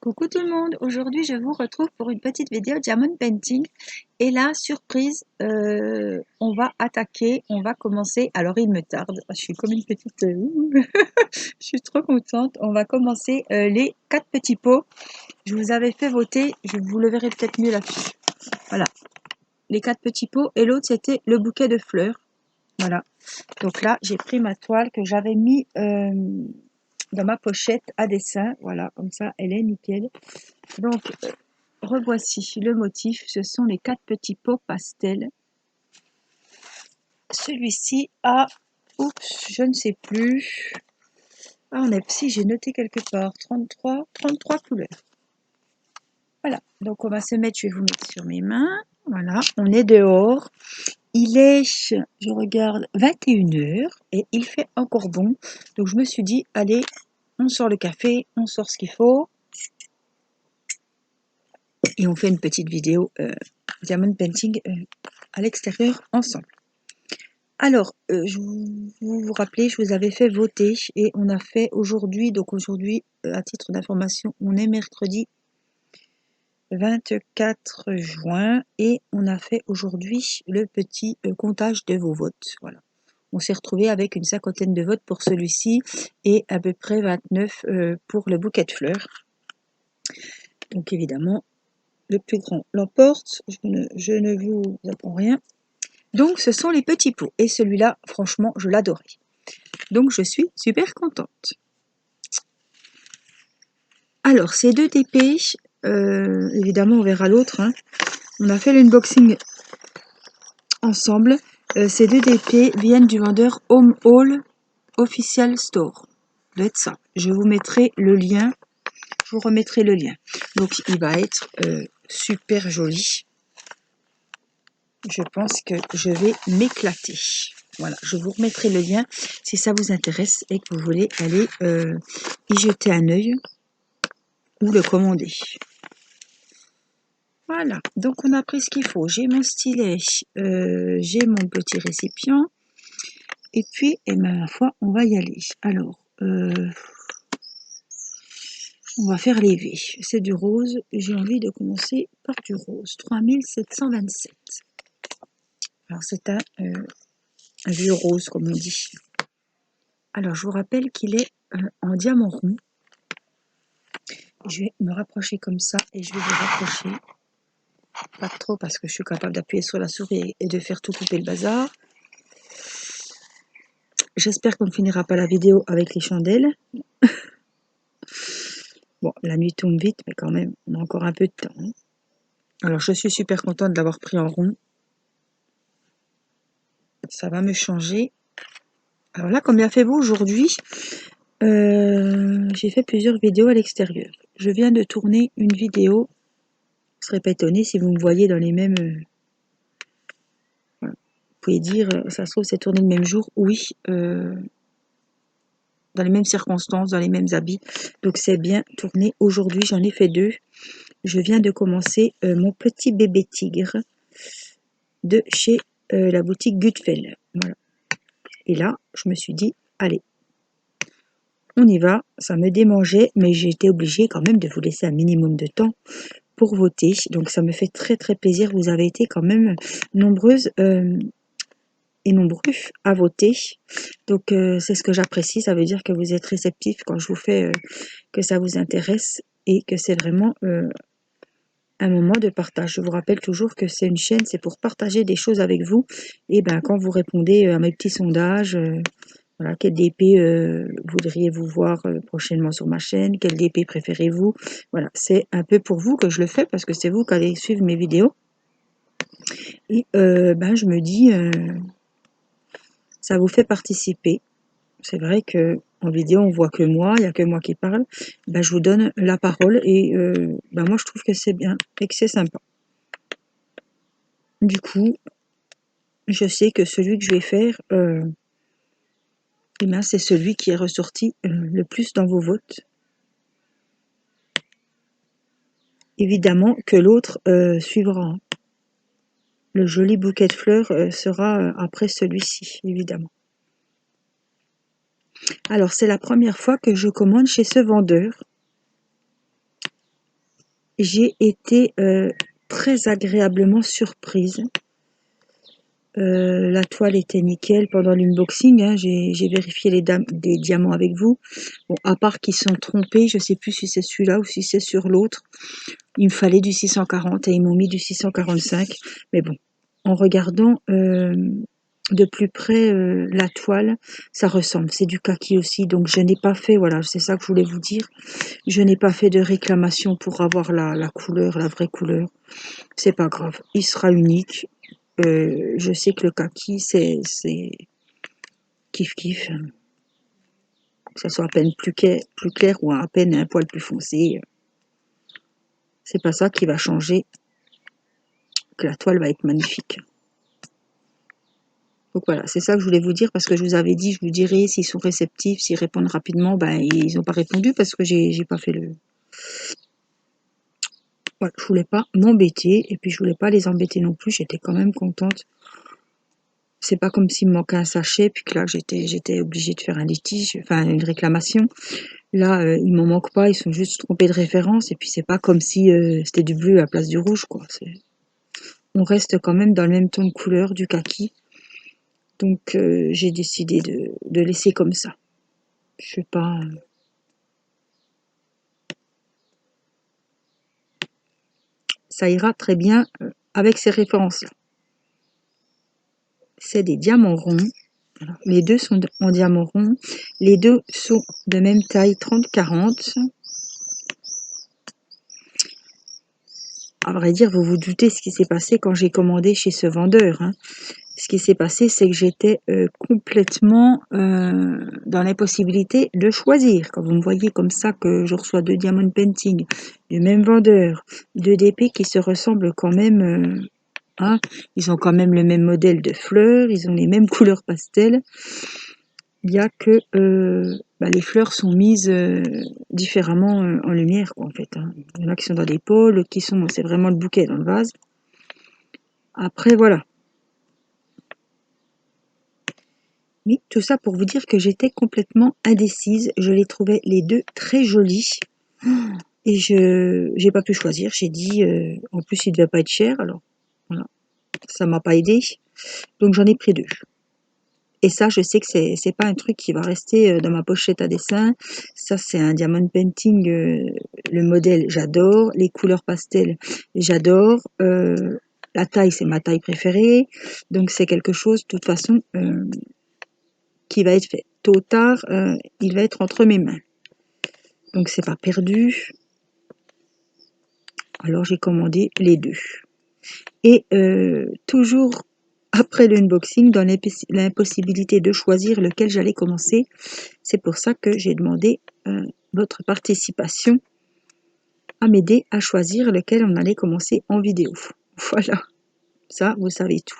Coucou tout le monde, aujourd'hui je vous retrouve pour une petite vidéo Diamond Painting et là, surprise, on va attaquer, on va commencer, alors il me tarde, je suis comme une petite, je suis trop contente, on va commencer les 4 petits pots, je vous avais fait voter, vous le verrez peut-être mieux là-dessus, voilà, les 4 petits pots et l'autre c'était le bouquet de fleurs, voilà, donc là j'ai pris ma toile que j'avais mis dans ma pochette à dessin, voilà, comme ça elle est nickel. Donc, revoici le motif, ce sont les 4 petits pots pastels. Celui-ci a, oups, je ne sais plus, si j'ai noté quelque part, 33 couleurs. Voilà, donc on va se mettre, je vais vous mettre sur mes mains, voilà, on est dehors, il est, je regarde, 21h et il fait encore bon, donc je me suis dit, allez, on sort le café, on sort ce qu'il faut, et on fait une petite vidéo Diamond Painting à l'extérieur ensemble. Alors, vous vous rappelez, je vous avais fait voter et on a fait aujourd'hui, donc aujourd'hui, à titre d'information, on est mercredi 24 juin et on a fait aujourd'hui le petit comptage de vos votes. Voilà. On s'est retrouvé avec une 50aine de votes pour celui-ci et à peu près 29 pour le bouquet de fleurs. Donc évidemment, le plus grand l'emporte, je ne vous apprends rien. Donc ce sont les petits pots et celui-là, franchement, je l'adorais. Donc je suis super contente. Alors ces deux TP, évidemment on verra l'autre, hein. On a fait l'unboxing ensemble. Ces deux DP viennent du vendeur Home Hall Official Store. Ça doit être ça. Je vous mettrai le lien. Je vous remettrai le lien. Donc il va être super joli. Je pense que je vais m'éclater. Voilà, je vous remettrai le lien si ça vous intéresse et que vous voulez aller y jeter un œil ou le commander. Voilà, donc on a pris ce qu'il faut. J'ai mon stylet, j'ai mon petit récipient. Et puis, ma foi, on va y aller. Alors, on va faire les V. C'est du rose. J'ai envie de commencer par du rose. 3727. Alors, c'est un vieux rose, comme on dit. Alors, je vous rappelle qu'il est en diamant rond. Je vais me rapprocher comme ça et je vais vous rapprocher. Pas trop parce que je suis capable d'appuyer sur la souris et de faire tout couper le bazar. J'espère qu'on ne finira pas la vidéo avec les chandelles. Bon, la nuit tombe vite, mais quand même, on a encore un peu de temps. Hein. Alors, je suis super contente de l'avoir pris en rond. Ça va me changer. Alors là, combien fait-vous aujourd'hui? J'ai fait plusieurs vidéos à l'extérieur. Je viens de tourner une vidéo. Vous ne serez pas étonné si vous me voyez dans les mêmes... voilà. Vous pouvez dire, ça se trouve, c'est tourné le même jour. Oui, dans les mêmes circonstances, dans les mêmes habits. Donc c'est bien tourné aujourd'hui. J'en ai fait 2. Je viens de commencer mon petit bébé tigre de chez la boutique Gutfeld. Voilà. Et là, je me suis dit, allez, on y va. Ça me démangeait, mais j'ai été obligée quand même de vous laisser un minimum de temps pour voter. Donc ça me fait très très plaisir. Vous avez été quand même nombreuses et nombreux à voter. Donc c'est ce que j'apprécie. Ça veut dire que vous êtes réceptifs quand je vous fais que ça vous intéresse et que c'est vraiment un moment de partage. Je vous rappelle toujours que c'est une chaîne, c'est pour partager des choses avec vous. Et ben quand vous répondez à mes petits sondages, voilà, quel DP voudriez-vous voir prochainement sur ma chaîne, quel DP préférez-vous? Voilà, c'est un peu pour vous que je le fais parce que c'est vous qui allez suivre mes vidéos. Et ben je me dis, ça vous fait participer. C'est vrai que en vidéo on voit que moi, il n'y a que moi qui parle. Ben je vous donne la parole et ben moi je trouve que c'est bien et que c'est sympa. Du coup, je sais que celui que je vais faire, eh bien, c'est celui qui est ressorti le plus dans vos votes. Évidemment que l'autre suivra. Le joli bouquet de fleurs sera après celui-ci, évidemment. Alors, c'est la première fois que je commande chez ce vendeur. j'ai été très agréablement surprise. La toile était nickel pendant l'unboxing, hein, j'ai vérifié des diamants avec vous. Bon, à part qu'ils sont trompés, je sais plus si c'est celui-là ou si c'est sur l'autre. Il me fallait du 640 et ils m'ont mis du 645. Mais bon, en regardant de plus près la toile, ça ressemble. C'est du kaki aussi, donc je n'ai pas fait, voilà, c'est ça que je voulais vous dire. Je n'ai pas fait de réclamation pour avoir la couleur, la vraie couleur. C'est pas grave, il sera unique. Je sais que le kaki, c'est kiff kiff. Que ça soit à peine plus clair ou à peine un poil plus foncé. C'est pas ça qui va changer, que la toile va être magnifique. Donc voilà, c'est ça que je voulais vous dire parce que je vous avais dit, je vous dirai s'ils sont réceptifs, s'ils répondent rapidement. Ben, ils n'ont pas répondu parce que j'ai pas fait le... Voilà, je voulais pas m'embêter et puis je voulais pas les embêter non plus. J'étais quand même contente. C'est pas comme s'il me manquait un sachet puis que là j'étais obligée de faire un litige, enfin une réclamation. Là, il m'en manque pas, ils sont juste trompés de référence et puis c'est pas comme si c'était du bleu à la place du rouge, quoi. On reste quand même dans le même ton de couleur, du kaki. Donc j'ai décidé de laisser comme ça. Je sais pas. Ça ira très bien avec ces références-là. C'est des diamants ronds. Alors, les deux sont en diamant rond. Les deux sont de même taille 30-40. À vrai dire, vous vous doutez ce qui s'est passé quand j'ai commandé chez ce vendeur, hein. Ce qui s'est passé, c'est que j'étais complètement dans l'impossibilité de choisir. Quand vous me voyez comme ça, que je reçois 2 diamond painting du même vendeur, 2 DP qui se ressemblent quand même, hein, ils ont quand même le même modèle de fleurs, ils ont les mêmes couleurs pastel. Il y a que les fleurs sont mises différemment en lumière, quoi, en fait, hein. Il y en a qui sont dans des pôles, c'est vraiment le bouquet dans le vase. Après, voilà. Oui, tout ça pour vous dire que j'étais complètement indécise. Je les trouvais les deux très jolis. Et je j'ai pas pu choisir. J'ai dit, en plus, il devait pas être cher. Alors, voilà, ça m'a pas aidé. Donc, j'en ai pris deux. Et ça, je sais que c'est pas un truc qui va rester dans ma pochette à dessin. Ça, c'est un diamond painting. Le modèle, j'adore. Les couleurs pastel, j'adore. La taille, c'est ma taille préférée. Donc, c'est quelque chose, de toute façon, qui va être fait. Tôt ou tard, il va être entre mes mains. Donc c'est pas perdu. Alors j'ai commandé les deux. Et toujours après l'unboxing, dans l'impossibilité de choisir lequel j'allais commencer, c'est pour ça que j'ai demandé votre participation à m'aider à choisir lequel on allait commencer en vidéo. Voilà, ça vous savez tout.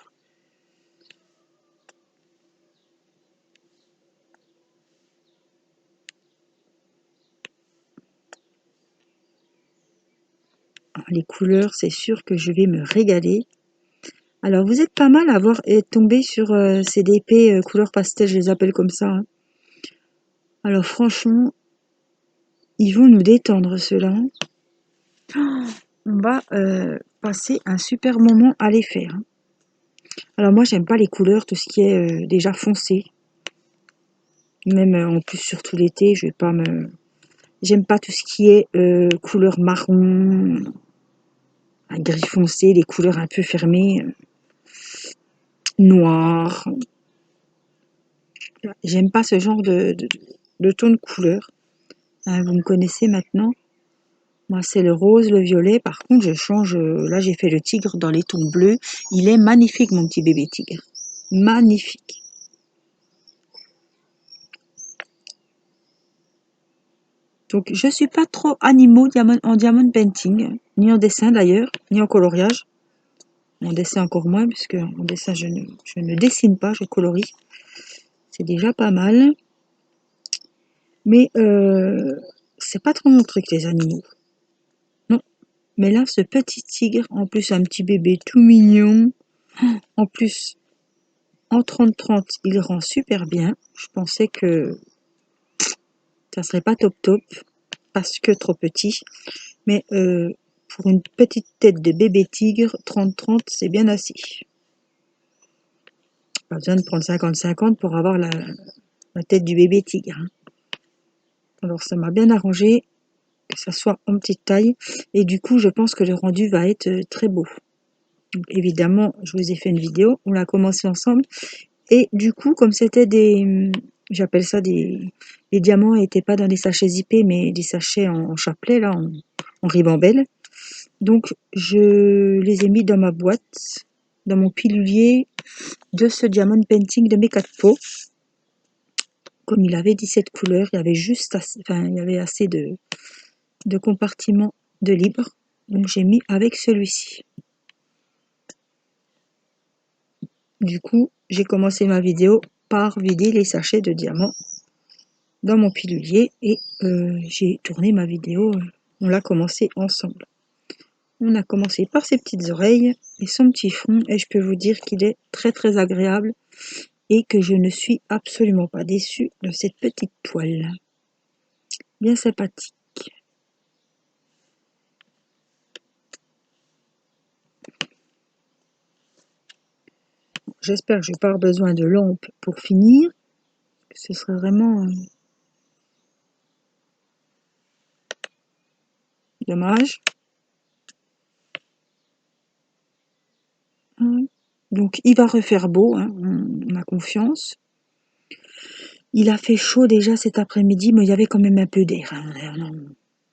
Les couleurs, c'est sûr que je vais me régaler. Alors, vous êtes pas mal à avoir tombé sur ces DP couleur pastel, je les appelle comme ça, hein. Alors, franchement, ils vont nous détendre, ceux-là. On va passer un super moment à les faire, hein. Alors, moi, j'aime pas les couleurs, tout ce qui est déjà foncé. Même en plus, surtout l'été, je vais pas me... J'aime pas tout ce qui est couleur marron, gris foncé, les couleurs un peu fermées, noir. J'aime pas ce genre de ton de couleur. Hein, vous me connaissez maintenant. Moi, c'est le rose, le violet. Par contre, je change. Là, j'ai fait le tigre dans les tons bleus. Il est magnifique, mon petit bébé tigre. Magnifique. Donc, je suis pas trop animaux en diamond painting, ni en dessin d'ailleurs, ni en coloriage. En dessin encore moins, puisque en dessin, je ne dessine pas, je colorie. C'est déjà pas mal. Mais c'est pas trop mon truc, les animaux. Non. Mais là, ce petit tigre, en plus, un petit bébé tout mignon. En plus, en 30-30, il rend super bien. Je pensais que ça serait pas top top, parce que trop petit. Mais pour une petite tête de bébé tigre, 30-30, c'est bien assis. Pas besoin de prendre 50-50 pour avoir la tête du bébé tigre. Hein. Alors ça m'a bien arrangé que ça soit en petite taille. Et du coup, je pense que le rendu va être très beau. Donc, évidemment, je vous ai fait une vidéo. On l'a commencé ensemble. Et du coup, comme c'était des... J'appelle ça des... Les diamants n'étaient pas dans des sachets zippés, mais des sachets en chapelet, là, en ribambelle. Donc, je les ai mis dans ma boîte, dans mon pilulier de ce diamond painting de mes 4 pots. Comme il avait 17 couleurs, il y avait juste assez, il y avait assez de compartiments de libre. Donc, j'ai mis avec celui-ci. Du coup, j'ai commencé ma vidéo par vider les sachets de diamants dans mon pilulier et j'ai tourné ma vidéo. On l'a commencé ensemble. On a commencé par ses petites oreilles et son petit front et je peux vous dire qu'il est très très agréable et que je ne suis absolument pas déçue de cette petite toile. Bien sympathique. J'espère que je n'ai pas besoin de lampe pour finir. Ce serait vraiment dommage. Donc il va refaire beau, hein, on a confiance. Il a fait chaud déjà cet après-midi, mais il y avait quand même un peu d'air. Hein.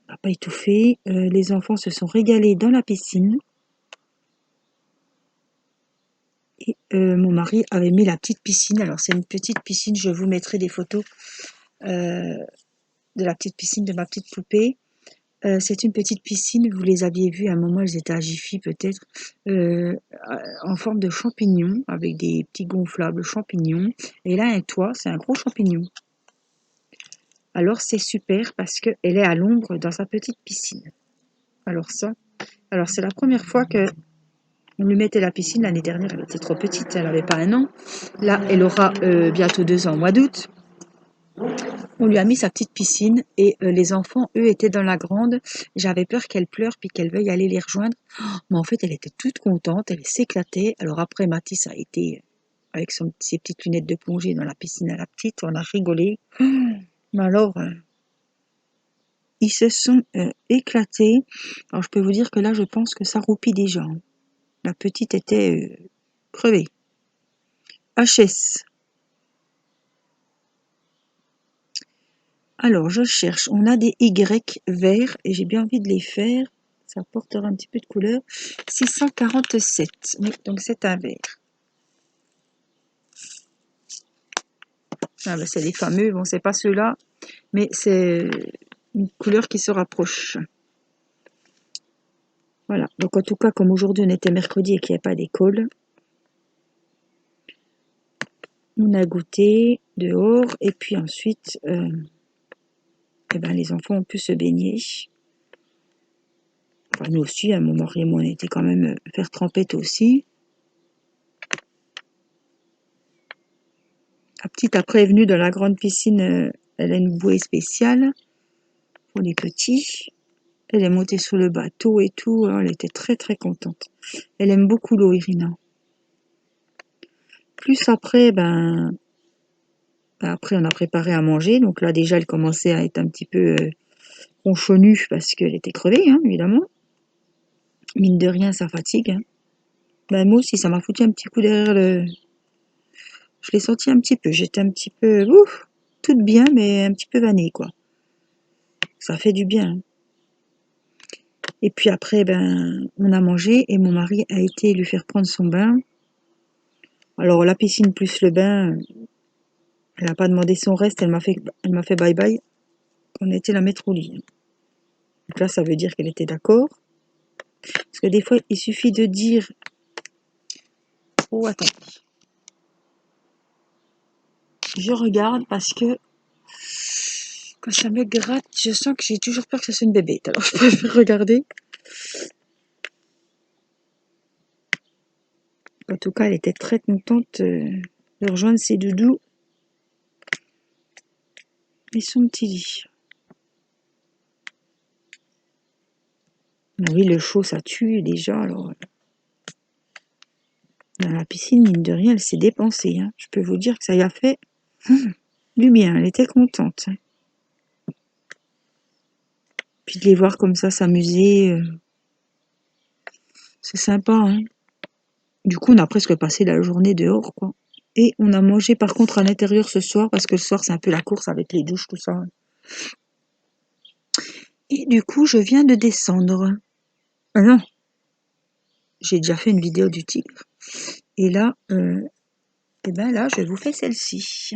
On n'a pas étouffé. Les enfants se sont régalés dans la piscine. Et mon mari avait mis la petite piscine. Alors c'est une petite piscine, je vous mettrai des photos de la petite piscine de ma petite poupée. C'est une petite piscine, vous les aviez vues à un moment, elles étaient à Jiffy peut-être, en forme de champignon, avec des petits gonflables champignons. Et là, un toit, c'est un gros champignon. Alors c'est super parce qu'elle est à l'ombre dans sa petite piscine. Alors c'est la première fois que on lui mettait la piscine. L'année dernière, elle était trop petite, elle n'avait pas 1 an. Là, elle aura bientôt 2 ans, au mois d'août. On lui a mis sa petite piscine et les enfants, eux, étaient dans la grande. J'avais peur qu'elle pleure puis qu'elle veuille aller les rejoindre. Mais en fait, elle était toute contente, elle s'éclatait. Alors après, Mathis a été avec ses petites lunettes de plongée dans la piscine à la petite. On a rigolé. Mais alors, ils se sont éclatés. Alors je peux vous dire que là, je pense que ça roupit déjà. Hein. La petite était crevée. HS. Alors, je cherche. On a des Y verts et j'ai bien envie de les faire. Ça apportera un petit peu de couleur. 647. Oui, donc c'est un vert. Ah ben c'est les fameux. Bon, c'est pas ceux-là, mais c'est une couleur qui se rapproche. Voilà. Donc en tout cas, comme aujourd'hui on était mercredi et qu'il n'y a pas d'école, on a goûté dehors et puis ensuite, eh ben, les enfants ont pu se baigner. Enfin, nous aussi, hein, mon mari et moi, on était quand même faire trempette aussi. La petite après est venue dans la grande piscine, elle a une bouée spéciale pour les petits. Elle est montée sur le bateau et tout, elle était très très contente. Elle aime beaucoup l'eau, Irina. Plus après, après on a préparé à manger, donc là déjà elle commençait à être un petit peu ronchonnue parce qu'elle était crevée, hein, évidemment. Mine de rien, ça fatigue. Hein. Ben, moi aussi, ça m'a foutu un petit coup derrière le... Je l'ai senti un petit peu, j'étais un petit peu, ouf, toute bien, mais un petit peu vannée, quoi. Ça fait du bien. Hein. Et puis après, on a mangé et mon mari a été lui faire prendre son bain. Alors la piscine plus le bain, elle n'a pas demandé son reste, elle m'a fait bye bye. On a été la mettre au lit. Donc là, ça veut dire qu'elle était d'accord. Parce que des fois, il suffit de dire... Oh, attends. Je regarde parce que quand ça me gratte, je sens que j'ai toujours peur que ce soit une bébête. Alors je préfère regarder. En tout cas, elle était très contente de rejoindre ses doudous et son petit lit. Ah oui, le chaud, ça tue déjà. Alors, dans la piscine, mine de rien, elle s'est dépensée. Hein. Je peux vous dire que ça y a fait du bien. Elle était contente. Hein. Puis de les voir comme ça s'amuser, c'est sympa. Hein. Du coup, on a presque passé la journée dehors, quoi. Et on a mangé par contre à l'intérieur ce soir, parce que le soir, c'est un peu la course avec les douches, tout ça. Et du coup, je viens de descendre. Ah non, j'ai déjà fait une vidéo du tigre. Et là, et ben là, je vous fais celle-ci.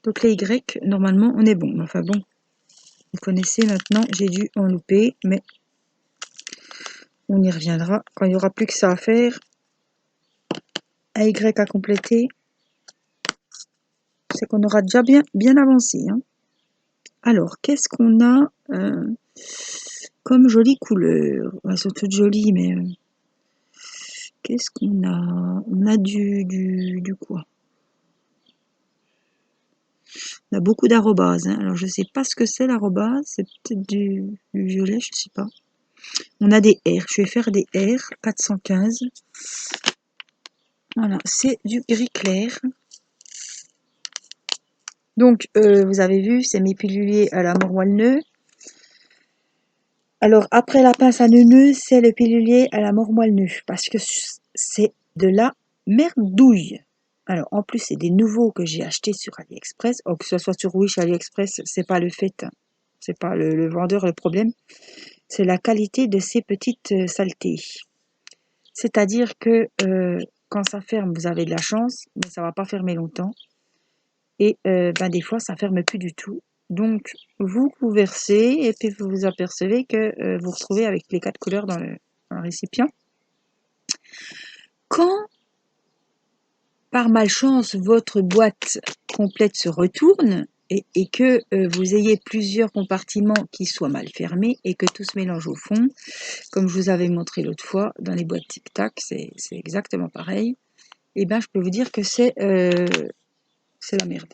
Donc les Y, normalement, on est bon. Enfin bon, vous connaissez maintenant, j'ai dû en louper, mais on y reviendra quand il n'y aura plus que ça à faire. Un Y à compléter, c'est qu'on aura déjà bien avancé. Hein. Alors, qu'est-ce qu'on a comme jolie couleur? Elles sont toutes jolies, mais qu'est-ce qu'on a? On a du quoi? On a beaucoup d'arrobases. Hein. Alors, je sais pas ce que c'est l'arrobase. C'est peut-être du violet, je sais pas. On a des R. Je vais faire des R 415. Voilà, c'est du gris clair. Donc, vous avez vu, c'est mes piluliers à la mormoile-nœud. Alors, après la pince à neuneu, c'est le pilulier à la mormoile-nœud. Parce que c'est de la merdouille. Alors, en plus, c'est des nouveaux que j'ai achetés sur AliExpress. Oh, que ce soit sur Wish, AliExpress, c'est pas le fait. Hein. C'est pas le vendeur le problème. C'est la qualité de ces petites saletés. C'est-à-dire que quand ça ferme, vous avez de la chance, mais ça va pas fermer longtemps. Et des fois, ça ferme plus du tout. Donc, vous versez et puis vous vous apercevez que vous retrouvez avec les 4 couleurs dans le récipient. Quand, par malchance, votre boîte complète se retourne et que vous ayez plusieurs compartiments qui soient mal fermés et que tout se mélange au fond, comme je vous avais montré l'autre fois dans les boîtes Tic Tac, c'est exactement pareil. Et ben, je peux vous dire que c'est la merde.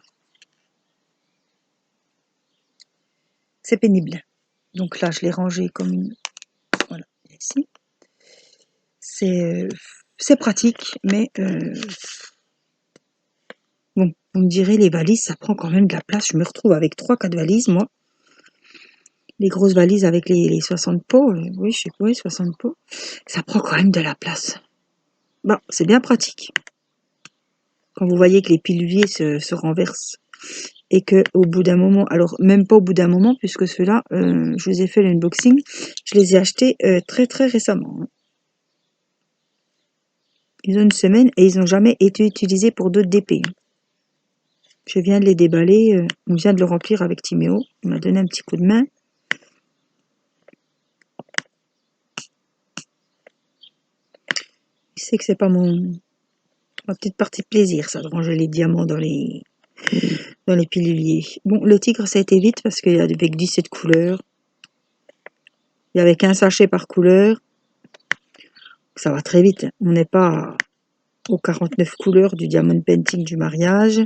C'est pénible. Donc là, je l'ai rangé comme une... Voilà, ici. C'est pratique, mais bon, vous me direz, les valises, ça prend quand même de la place. Je me retrouve avec 3-4 valises, moi. Les grosses valises avec les 60 pots, oui, je sais pas, 60 pots. Ça prend quand même de la place. Bon, c'est bien pratique. Quand vous voyez que les piluliers se renversent et que au bout d'un moment, alors même pas au bout d'un moment, puisque ceux-là, je vous ai fait l'unboxing, je les ai achetés très très récemment. Hein. Ils ont une semaine et ils n'ont jamais été utilisés pour d'autres DP. Je viens de les déballer, on vient de le remplir avec Timéo, il m'a donné un petit coup de main. Il sait que c'est pas ma petite partie de plaisir, ça, de ranger les diamants dans les piluliers. Bon, le tigre, ça a été vite parce qu'il y avait 17 couleurs. Il y avait qu'un sachet par couleur. Ça va très vite. On n'est pas aux 49 couleurs du diamond painting du mariage.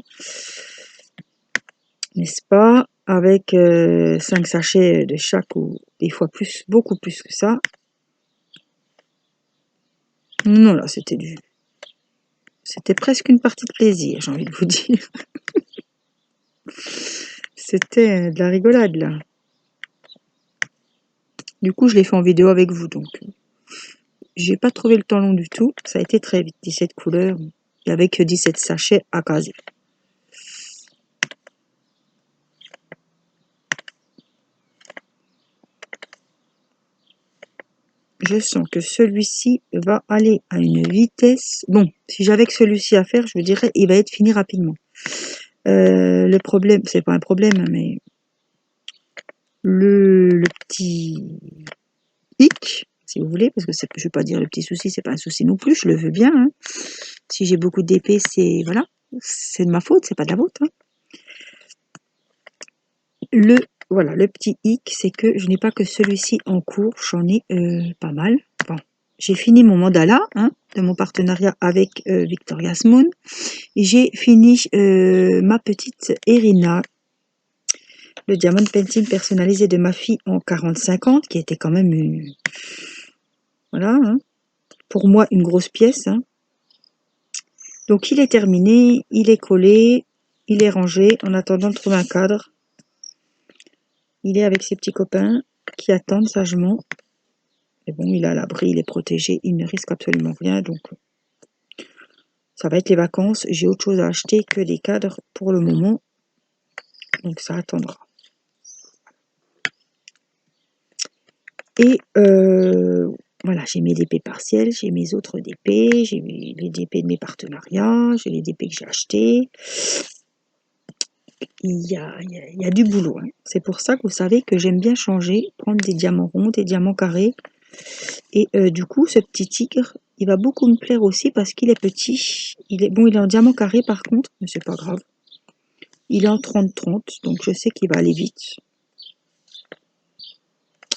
N'est-ce pas? Avec 5 sachets de chaque ou des fois plus, beaucoup plus que ça. Non, là, c'était presque une partie de plaisir, j'ai envie de vous dire. C'était de la rigolade, là. Du coup, je l'ai fait en vidéo avec vous, donc j'ai pas trouvé le temps long du tout. Ça a été très vite, 17 couleurs, et avec 17 sachets à caser. Je sens que celui-ci va aller à une vitesse... Bon, si j'avais que celui-ci à faire, je vous dirais, il va être fini rapidement. Le problème, c'est pas un problème, mais le petit hic, si vous voulez, parce que je ne vais pas dire le petit souci, c'est pas un souci non plus, je le veux bien. Hein. Si j'ai beaucoup d'épée, c'est voilà, c'est de ma faute, c'est pas de la vôtre. Hein. Voilà, le petit hic, c'est que je n'ai pas que celui-ci en cours, j'en ai pas mal. Bon, j'ai fini mon mandala hein, de mon partenariat avec Victoria's Moon. J'ai fini ma petite Irina. le diamond painting personnalisé de ma fille en 40-50, qui était quand même une... Voilà, hein, pour moi, une grosse pièce. Hein. Donc, il est terminé, il est collé, il est rangé en attendant de trouver un cadre. Il est avec ses petits copains qui attendent sagement. Et bon, il est à l'abri, il est protégé, il ne risque absolument rien. Donc, ça va être les vacances. J'ai autre chose à acheter que des cadres pour le moment. Donc, ça attendra. Et voilà, j'ai mes DP partiels, j'ai mes autres DP, j'ai les DP de mes partenariats, j'ai les DP que j'ai achetés. Il y a du boulot. Hein. C'est pour ça que vous savez que j'aime bien changer, prendre des diamants ronds, des diamants carrés. Et du coup, ce petit tigre, il va beaucoup me plaire aussi parce qu'il est petit. Il est en diamant carré par contre, mais c'est pas grave. Il est en 30-30, donc je sais qu'il va aller vite.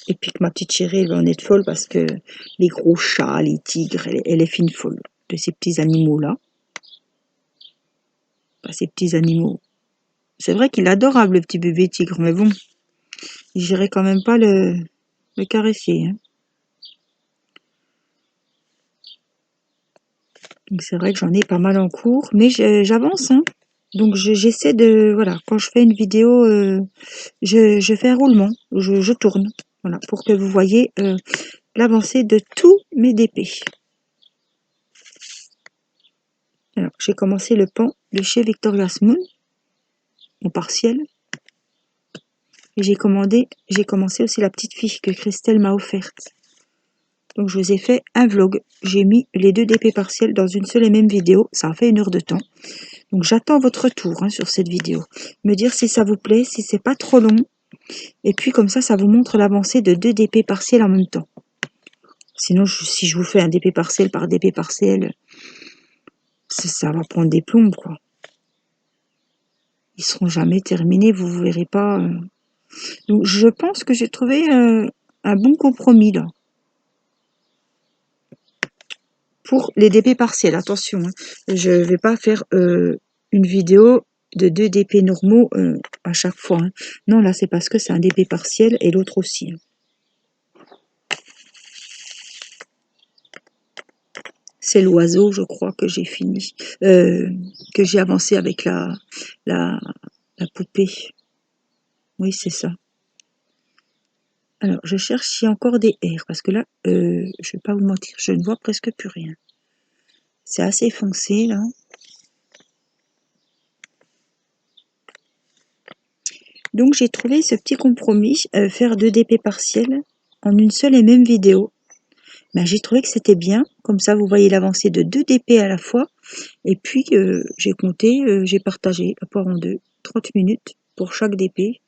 Et puis que ma petite chérie, elle va en être folle parce que les gros chats, les tigres, elle est fine folle de ces petits animaux-là. Enfin, ces petits animaux. C'est vrai qu'il est adorable, le petit bébé tigre, mais bon, j'irai quand même pas le caresser. Hein. Donc c'est vrai que j'en ai pas mal en cours, mais j'avance. Hein. Donc j'essaie de... Voilà, quand je fais une vidéo, je fais un roulement, je tourne. Voilà, pour que vous voyez l'avancée de tous mes DP. Alors, j'ai commencé le pan de chez Victoria's Moon, en partiel. Et j'ai commencé aussi la petite fiche que Christelle m'a offerte. Donc je vous ai fait un vlog. J'ai mis les 2 DP partiels dans une seule et même vidéo. Ça a fait 1 heure de temps. Donc j'attends votre retour hein, sur cette vidéo. Me dire si ça vous plaît, si c'est pas trop long. Et puis comme ça vous montre l'avancée de 2 DP partiels en même temps. Sinon, si je vous fais un DP partiel par DP partiel, ça va prendre des plombes, quoi. Ils seront jamais terminés, vous ne verrez pas. Donc je pense que j'ai trouvé un bon compromis là. Pour les DP partiels, attention, hein. Je ne vais pas faire une vidéo de 2 DP normaux à chaque fois. Hein. Non, là c'est parce que c'est un DP partiel et l'autre aussi. Hein. C'est l'oiseau, je crois, que j'ai fini, que j'ai avancé avec la poupée. Oui, c'est ça. Alors, je cherche s'il y a encore des R, parce que là, je ne vais pas vous mentir, je ne vois presque plus rien. C'est assez foncé, là. Donc, j'ai trouvé ce petit compromis, faire 2 DP partiels en une seule et même vidéo. Ben, j'ai trouvé que c'était bien, comme ça, vous voyez l'avancée de 2 DP à la fois. Et puis, j'ai compté, j'ai partagé la poire en deux, 30 minutes pour chaque DP.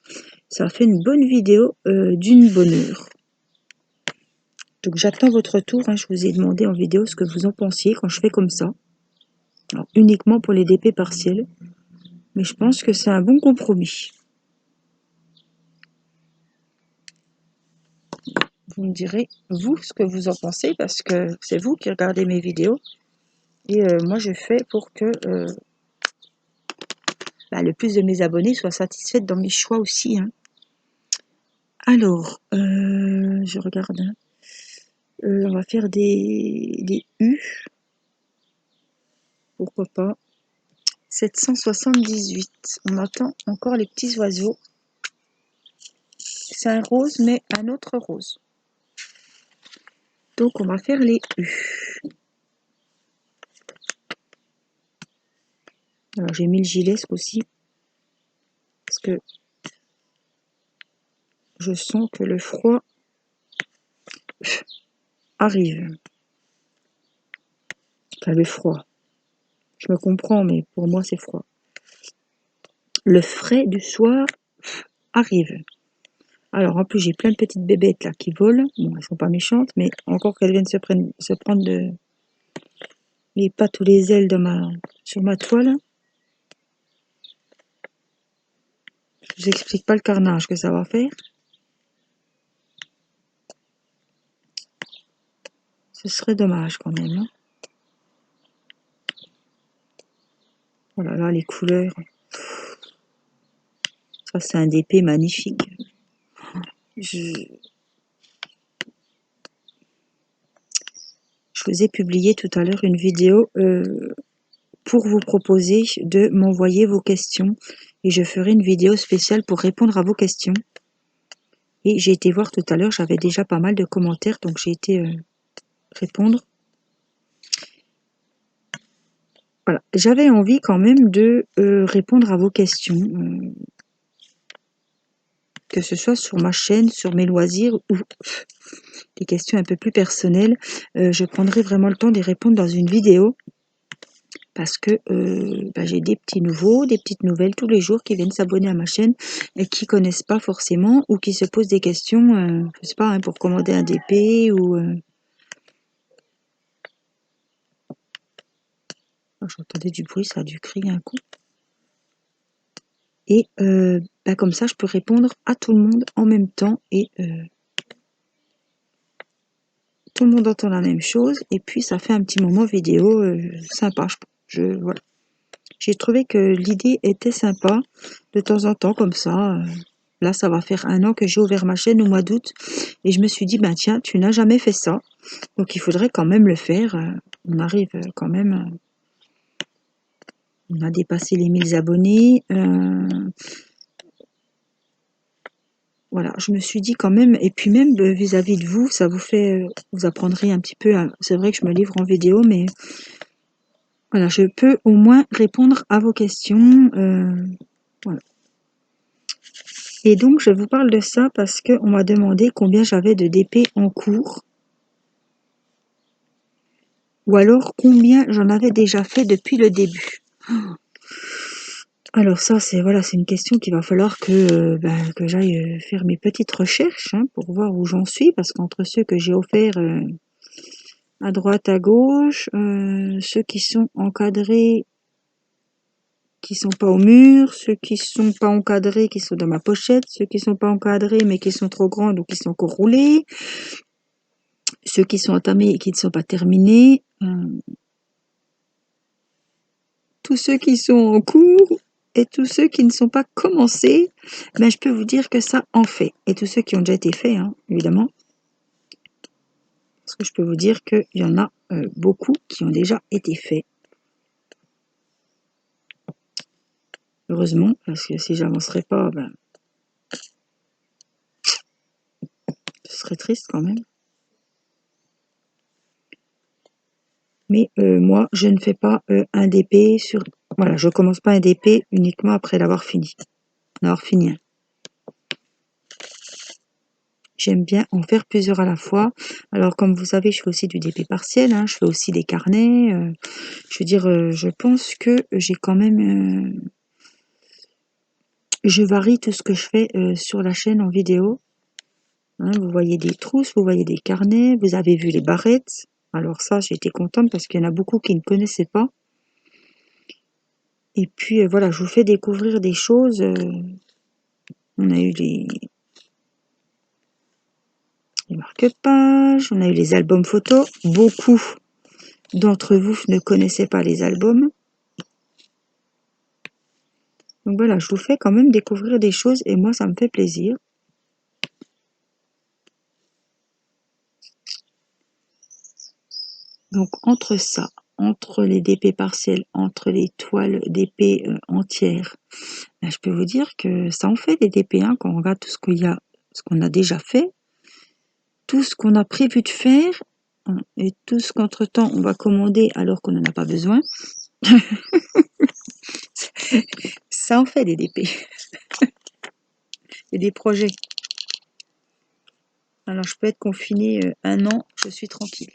Ça a fait une bonne vidéo d'une bonne heure. Donc j'attends votre retour, hein. Je vous ai demandé en vidéo ce que vous en pensiez quand je fais comme ça. Alors, uniquement pour les DP partiels. Mais je pense que c'est un bon compromis. Vous me direz, vous, ce que vous en pensez, parce que c'est vous qui regardez mes vidéos. Et moi, je fais pour que le plus de mes abonnés soient satisfaits dans mes choix aussi. Hein. Alors, je regarde. Hein. On va faire des U. Pourquoi pas. 778. On attend encore les petits oiseaux. C'est un rose, mais un autre rose. Donc, on va faire les U. Alors, j'ai mis le gilet aussi. Parce que je sens que le froid arrive. Enfin, le froid. Je me comprends, mais pour moi, c'est froid. Le frais du soir arrive. Alors, en plus, j'ai plein de petites bébêtes là qui volent. Bon, elles sont pas méchantes, mais encore qu'elles viennent se prendre les pattes ou les ailes sur ma toile. Je vous explique pas le carnage que ça va faire. Ce serait dommage quand même. Hein. Voilà, là, les couleurs. Ça, c'est un DP magnifique. Je vous ai publié tout à l'heure une vidéo pour vous proposer de m'envoyer vos questions. Et je ferai une vidéo spéciale pour répondre à vos questions. Et j'ai été voir tout à l'heure, j'avais déjà pas mal de commentaires, donc j'ai été répondre. Voilà, j'avais envie quand même de répondre à vos questions, que ce soit sur ma chaîne, sur mes loisirs ou des questions un peu plus personnelles. Je prendrai vraiment le temps d'y répondre dans une vidéo parce que j'ai des petits nouveaux, des petites nouvelles tous les jours qui viennent s'abonner à ma chaîne et qui connaissent pas forcément ou qui se posent des questions, je sais pas, hein, pour commander un DP ou... Oh, j'entendais du bruit, ça a dû crier un coup. Et comme ça, je peux répondre à tout le monde en même temps et tout le monde entend la même chose. Et puis, ça fait un petit moment vidéo sympa. Voilà. J'ai trouvé que l'idée était sympa de temps en temps comme ça. Là, ça va faire 1 an que j'ai ouvert ma chaîne au mois d'août. Et je me suis dit, ben tiens, tu n'as jamais fait ça. Donc, il faudrait quand même le faire. On arrive quand même... on a dépassé les 1000 abonnés. Voilà, je me suis dit quand même, et puis même vis-à-vis de vous, ça vous fait, vous apprendrez un petit peu, c'est vrai que je me livre en vidéo, mais voilà, je peux au moins répondre à vos questions. Voilà. Et donc, je vous parle de ça parce qu'on m'a demandé combien j'avais de DP en cours, ou alors combien j'en avais déjà fait depuis le début. Alors ça, c'est voilà, c'est une question qu'il va falloir que j'aille faire mes petites recherches hein, pour voir où j'en suis, parce qu'entre ceux que j'ai offerts à droite, à gauche, ceux qui sont encadrés, qui sont pas au mur, ceux qui sont pas encadrés, qui sont dans ma pochette, ceux qui sont pas encadrés mais qui sont trop grands ou qui sont encore roulés, ceux qui sont entamés et qui ne sont pas terminés, tous ceux qui sont en cours et tous ceux qui ne sont pas commencés, ben je peux vous dire que ça en fait. Et tous ceux qui ont déjà été faits, hein, évidemment. Parce que je peux vous dire qu'il y en a beaucoup qui ont déjà été faits. Heureusement, parce que si j'avancerais pas, ben, ce serait triste quand même. Mais moi, je ne fais pas un DP sur... Voilà, je commence pas un DP uniquement après l'avoir fini. L'avoir fini un. J'aime bien en faire plusieurs à la fois. Alors, comme vous savez, je fais aussi du DP partiel. Hein, je fais aussi des carnets. Je veux dire, je pense que j'ai quand même... je varie tout ce que je fais sur la chaîne en vidéo. Hein, vous voyez des trousses, vous voyez des carnets. Vous avez vu les barrettes. Alors ça, j'ai été contente parce qu'il y en a beaucoup qui ne connaissaient pas. Et puis, voilà, je vous fais découvrir des choses... on a eu les marque-pages, on a eu les albums photos. Beaucoup d'entre vous ne connaissaient pas les albums. Donc voilà, je vous fais quand même découvrir des choses et moi, ça me fait plaisir. Donc entre ça, entre les DP partiels, entre les toiles DP entières, ben, je peux vous dire que ça en fait des DP hein, quand on regarde tout ce qu'il y a, ce qu'on a déjà fait, tout ce qu'on a prévu de faire hein, et tout ce qu'entre-temps on va commander alors qu'on n'en a pas besoin. Ça en fait des DP et des projets. Alors je peux être confinée 1 an, je suis tranquille.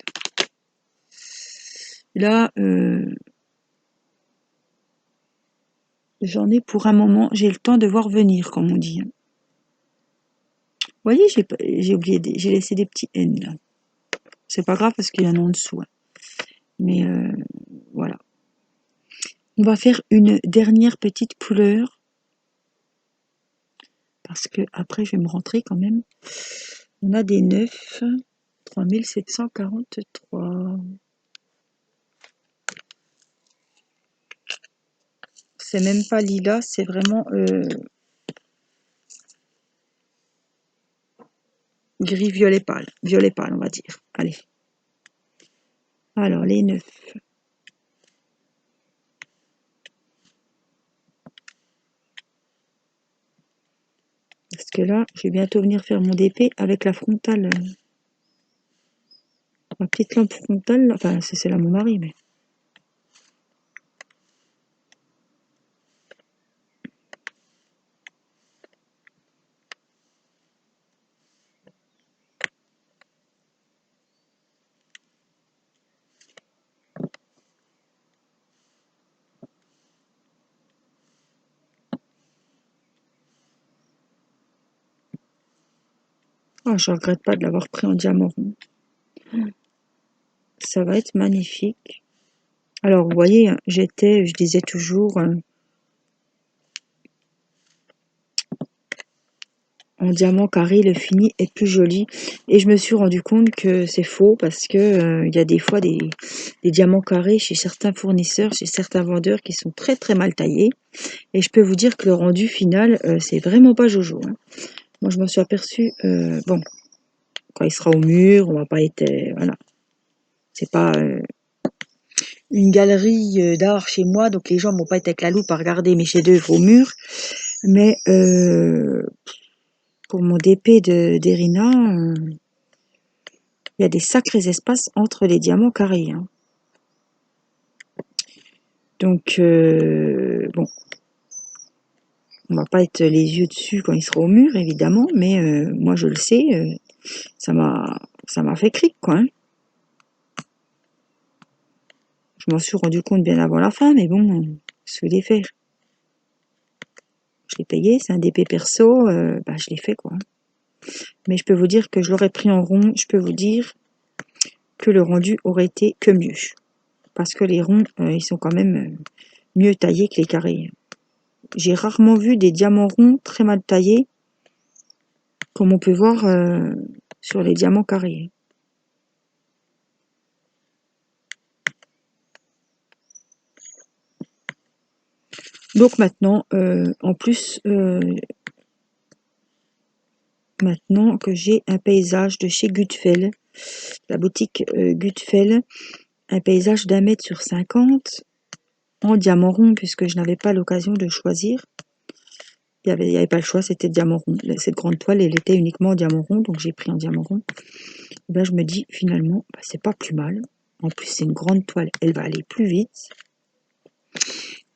Là, j'en ai pour un moment, j'ai le temps de voir venir, comme on dit. Vous voyez, j'ai oublié, j'ai laissé des petits N là. C'est pas grave parce qu'il y en a en dessous. Hein. Mais voilà. On va faire une dernière petite couleur. Parce que après, je vais me rentrer quand même. On a des 9, 3743. C'est même pas lilas, c'est vraiment gris violet pâle, on va dire. Allez. Alors, les 9. Parce que là, je vais bientôt venir faire mon DP avec la frontale. Ma petite lampe frontale. Enfin, c'est celle à mon mari, mais... Oh, je regrette pas de l'avoir pris en diamant rond. Ça va être magnifique. Alors, vous voyez, je disais toujours, en diamant carré, le fini est plus joli. Et je me suis rendu compte que c'est faux parce que il y a des fois des diamants carrés chez certains fournisseurs, chez certains vendeurs qui sont très très mal taillés. Et je peux vous dire que le rendu final, c'est vraiment pas jojo, hein. Moi, je m'en suis aperçue, bon, quand il sera au mur, on va pas être, voilà, c'est pas une galerie d'art chez moi, donc les gens vont pas être avec la loupe à regarder mes chefs-d'œuvre au mur. Mais pour mon DP d'Erina, il y a des sacrés espaces entre les diamants carrés, hein. Donc, bon, on va pas être les yeux dessus quand il sera au mur, évidemment, mais moi je le sais, ça m'a fait cric, quoi, hein. Je m'en suis rendu compte bien avant la fin, mais bon, ce que je voulais faire. Je l'ai payé, c'est un DP perso, bah, je l'ai fait, quoi. Mais je peux vous dire que je l'aurais pris en rond, je peux vous dire que le rendu aurait été que mieux. Parce que les ronds, ils sont quand même mieux taillés que les carrés. J'ai rarement vu des diamants ronds très mal taillés, comme on peut voir sur les diamants carrés. Donc maintenant, en plus, maintenant que j'ai un paysage de chez Gutfeld, la boutique Gutfeld, un paysage d'1 m sur 50 en diamant rond, puisque je n'avais pas l'occasion de choisir. Il y avait pas le choix, c'était diamant rond. Cette grande toile, elle était uniquement en diamant rond, donc j'ai pris en diamant rond. Et ben, je me dis, finalement, bah, c'est pas plus mal. En plus, c'est une grande toile, elle va aller plus vite.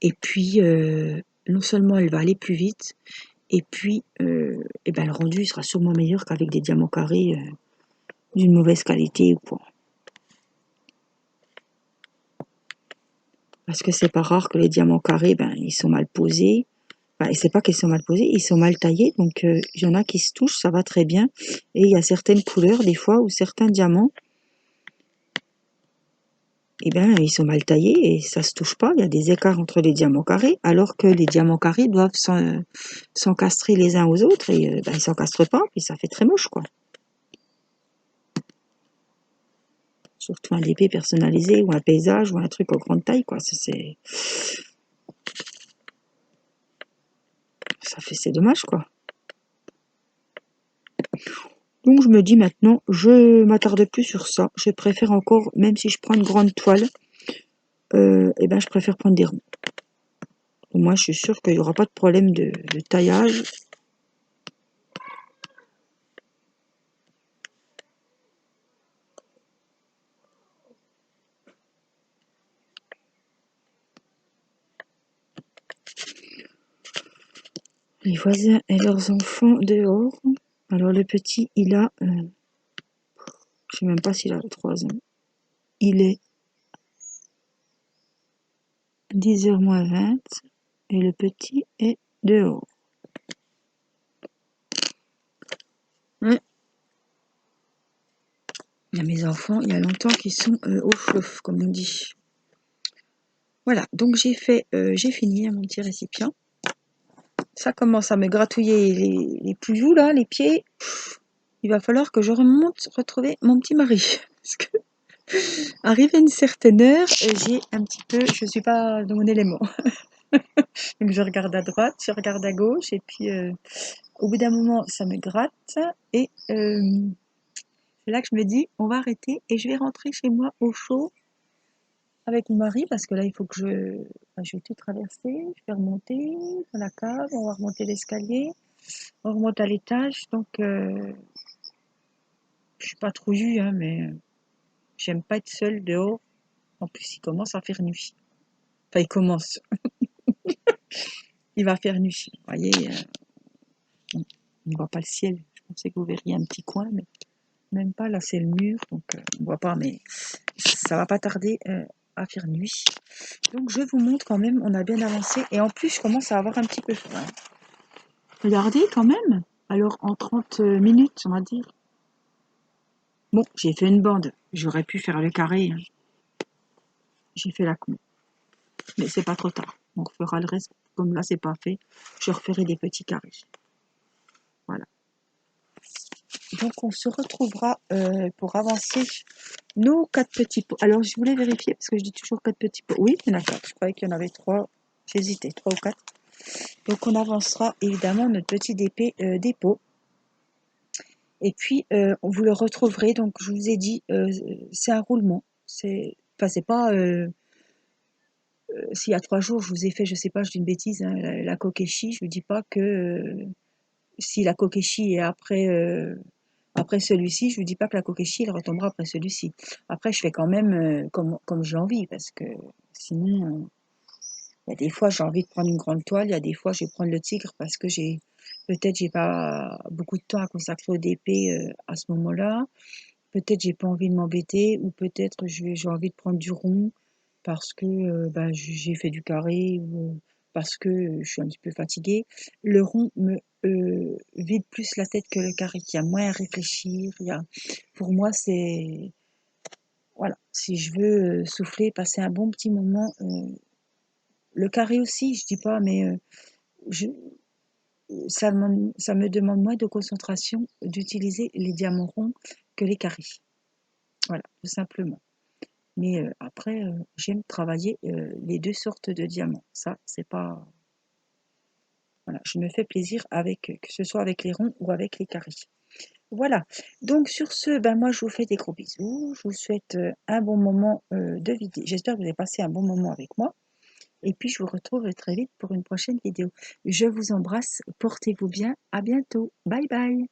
Et puis, non seulement elle va aller plus vite, et puis, et ben, le rendu sera sûrement meilleur qu'avec des diamants carrés d'une mauvaise qualité ou quoi. Parce que c'est pas rare que les diamants carrés, ben, ils sont mal posés. Enfin, et c'est pas qu'ils sont mal posés, ils sont mal taillés. Donc, il y en a qui se touchent, ça va très bien. Et il y a certaines couleurs, des fois, où certains diamants, eh ben, ils sont mal taillés et ça se touche pas. Il y a des écarts entre les diamants carrés, alors que les diamants carrés doivent s'encastrer les uns aux autres et ben, ils s'encastrent pas, et ça fait très moche, quoi. Surtout un DP personnalisé ou un paysage ou un truc en grande taille, quoi. C'est dommage, quoi. Donc je me dis maintenant, je m'attarde plus sur ça. Je préfère encore, même si je prends une grande toile, eh ben je préfère prendre des ronds. Au moins je suis sûre qu'il n'y aura pas de problème de taillage. Les voisins et leurs enfants dehors. Alors le petit, il a, je sais même pas s'il a 3 ans. Il est 10h moins 20 et le petit est dehors. Ouais. Il y a mes enfants, il y a longtemps qu'ils sont au chauffe, comme on dit. Voilà, donc j'ai fini mon petit récipient. Ça commence à me gratouiller les pouillous, là, les pieds. Il va falloir que je remonte retrouver mon petit mari. Parce que, arrivé à une certaine heure, j'ai un petit peu, je suis pas dans mon élément. Donc je regarde à droite, je regarde à gauche, et puis au bout d'un moment, ça me gratte, et c'est là que je me dis, on va arrêter, et je vais rentrer chez moi au chaud avec mon mari, parce que là, il faut que enfin, je vais tout traverser, je vais remonter dans la cave, on va remonter l'escalier, on remonte à l'étage, donc je suis pas trop jus, hein, mais j'aime pas être seule dehors. En plus, il commence à faire nuit. Enfin, il commence, il va faire nuit. Vous voyez, on ne voit pas le ciel. Je pensais que vous verriez un petit coin, mais même pas. Là, c'est le mur, donc on ne voit pas, mais ça va pas tarder à faire nuit. Donc, je vous montre quand même, on a bien avancé. Et en plus, je commence à avoir un petit peu faim. Regardez quand même. Alors, en 30 minutes, on va dire. Bon, j'ai fait une bande. J'aurais pu faire le carré, hein. J'ai fait la con. Mais c'est pas trop tard. On refera le reste. Comme là, c'est pas fait. Je referai des petits carrés. Voilà. Donc, on se retrouvera pour avancer nos 4 petits pots. Alors, je voulais vérifier parce que je dis toujours 4 petits pots. Oui, il y en a 4. Je croyais qu'il y en avait 3. J'hésitais, 3 ou 4. Donc, on avancera évidemment notre petit dépôt. Et puis, vous le retrouverez. Donc, je vous ai dit, c'est un roulement. Enfin, c'est pas. S'il y a 3 jours, je vous ai fait, je sais pas, je dis une bêtise, hein, la kokeshi. Je ne dis pas que si la kokeshi est après celui-ci, je ne vous dis pas que la kokeshi, elle retombera après celui-ci. Après, je fais quand même comme j'ai envie, parce que sinon, il y a des fois, j'ai envie de prendre une grande toile, il y a des fois, je vais prendre le tigre parce que peut-être j'ai pas beaucoup de temps à consacrer au DP à ce moment-là. Peut-être j'ai pas envie de m'embêter, ou peut-être j'ai envie de prendre du rond parce que bah, j'ai fait du carré, ou parce que je suis un petit peu fatiguée. Le rond me vide plus la tête que le carré. Il y a moins à réfléchir. Pour moi, c'est voilà. Si je veux souffler, passer un bon petit moment, le carré aussi, je dis pas, mais je, ça me demande moins de concentration d'utiliser les diamants ronds que les carrés. Voilà, tout simplement. Mais après, j'aime travailler les 2 sortes de diamants. Ça, c'est pas voilà, je me fais plaisir avec, que ce soit avec les ronds ou avec les carrés. Voilà, donc sur ce, ben, moi, je vous fais des gros bisous. Je vous souhaite, un bon moment, de vidéo. J'espère que vous avez passé un bon moment avec moi, et puis je vous retrouve très vite pour une prochaine vidéo. Je vous embrasse, portez-vous bien, à bientôt. Bye bye.